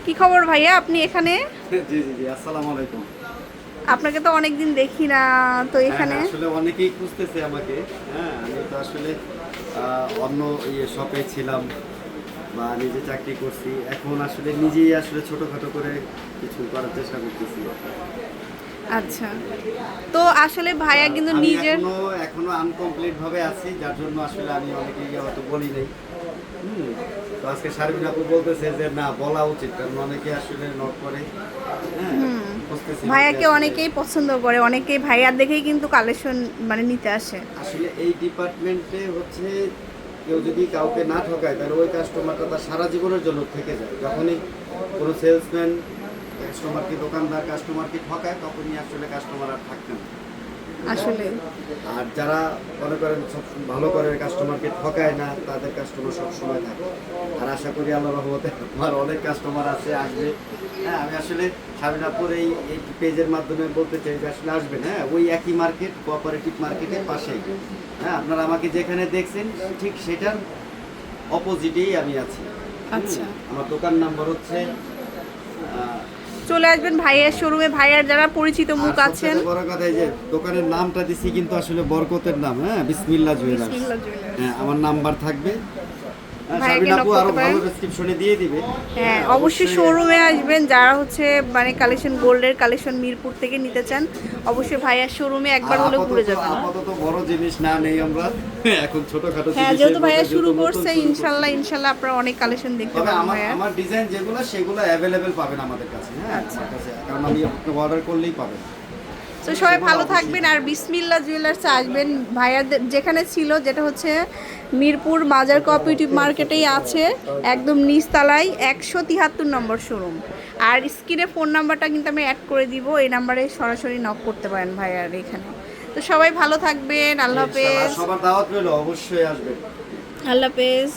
কি খবর ভাইয়া, আপনি এখানে? জি জি জি, আসসালামু আলাইকুম। আপনাকে তো অনেকদিন দেখি না, তো এখানে আসলে অনেকেই খুঁজতেছে আমাকে। হ্যাঁ, আমি তো আসলে অন্য শপে ছিলাম বা নিজে চাকরি করছি। এখন আসলে নিজেই আসলে ছোটখাটো করে কিছু করার চেষ্টা করতেছি। আচ্ছা, তো আসলে ভাইয়া কিন্তু আমি নিজের এখনো আনকমপ্লিট ভাবে আছি, যার জন্য আসলে আমি অনেকেই হয়তো বলি নাই। তো আজকে শারমিন আপু বলতেছে যে না, বলা উচিত, কারণ অনেকে আসলে নক করে। হ্যাঁ, খুঁজতেছি ভাইয়াকে আসলে। অনেকেই পছন্দ করে, অনেকেই ভাইয়া দেখেই কিন্তু কালেকশন মানে নিতে আসে। আসলে এই ডিপার্টমেন্টে হচ্ছে কেউ যদি কাউকে না ঠকায়, তাহলে ওই কাস্টমারটা তার সারা জীবনের জন্য থেকে যায়। যখনই কোনো সেলসম্যান দোকানদার কাস্টমারকে ঠকায়, তখনই আসলে কাস্টমার আর থাকবে না। আসলে আর যারা মনে করেন সব ভালো করে কাস্টমারকে ঠকায় না, তাদের কাস্টমার সব সময় থাকে। আর আশা করি আল্লাহ রহমতে আমার অনেক কাস্টমার আছে, আসবে। হ্যাঁ, আমি আসলে শারমিনাপুর এই পেজের মাধ্যমে বলতে চাই যে আসলে আসবেন। হ্যাঁ, ওই একই মার্কেট, কোঅপারেটিভ মার্কেটের পাশেই। হ্যাঁ, আপনারা আমাকে যেখানে দেখছেন ঠিক সেটার অপোজিটেই আমি আছি। আচ্ছা, আমার দোকান নাম্বার হচ্ছে চলে আসবেন ভাইয়ের শোরুমে। ভাইয়ার যারা পরিচিত মুখ আর আছেন, সবচেয়ে বড় কথা, এই যে দোকানের নামটা দিছি কিন্তু আসলে বরকতের নাম। হ্যাঁ, বিসমিল্লাহ জুয়েলার্স। বিসমিল্লাহ জুয়েলার্স। হ্যাঁ, আমার নাম্বার থাকবে। ভাইয়াকে শারমিন নক আপু আরো করতে ভালো পারেন। ডেসক্রিপশনে দিয়ে দিবে। হ্যাঁ, অবশ্যই শোরুমে আসবেন যারা হচ্ছে মানে কালেকশন, গোল্ডের কালেকশন মিরপুর থেকে নিতে চান, অবশ্যই ভাইয়ার শোরুমে একবার হলেও ঘুরে যাবেন। আপাতত বড় জিনিস না নেই আমরা, এখন ছোটখাটো হ্যাঁ, জিনিস। যেহেতু ভাইয়া শুরু করছে, ইনশাল্লাহ ইনশাল্লাহ আপনারা অনেক কালেকশন দেখতে তবে পাবেন আমার ভাইয়া। আমার ডিজাইন যেগুলো সেগুলো অ্যাভেলেবেল পাবেন আমাদের কাছে। হ্যাঁ, আমার কাছে, কারণ আমি অর্ডার করলেই পাবেন। তো সবাই ভালো থাকবেন, আর বিসমিল্লাহ জুয়েলার্সে আসবেন। ভাইয়াদের যেখানে ছিল, যেটা হচ্ছে মিরপুর বাজার কোঅপারেটিভ মার্কেটেই আছে, একদম নিচতলায় 173 নম্বর শোরুম। আর স্ক্রিনে ফোন নাম্বারটা কিন্তু আমি অ্যাড করে দিব, এই নাম্বারে সরাসরি নক করতে পারেন ভাইয়ার এখানে। তো সবাই ভালো থাকবেন, আল্লাহ হাফেজ। সবার দাওয়াত রইল, অবশ্যই আসবেন। আল্লাহ হাফেজ।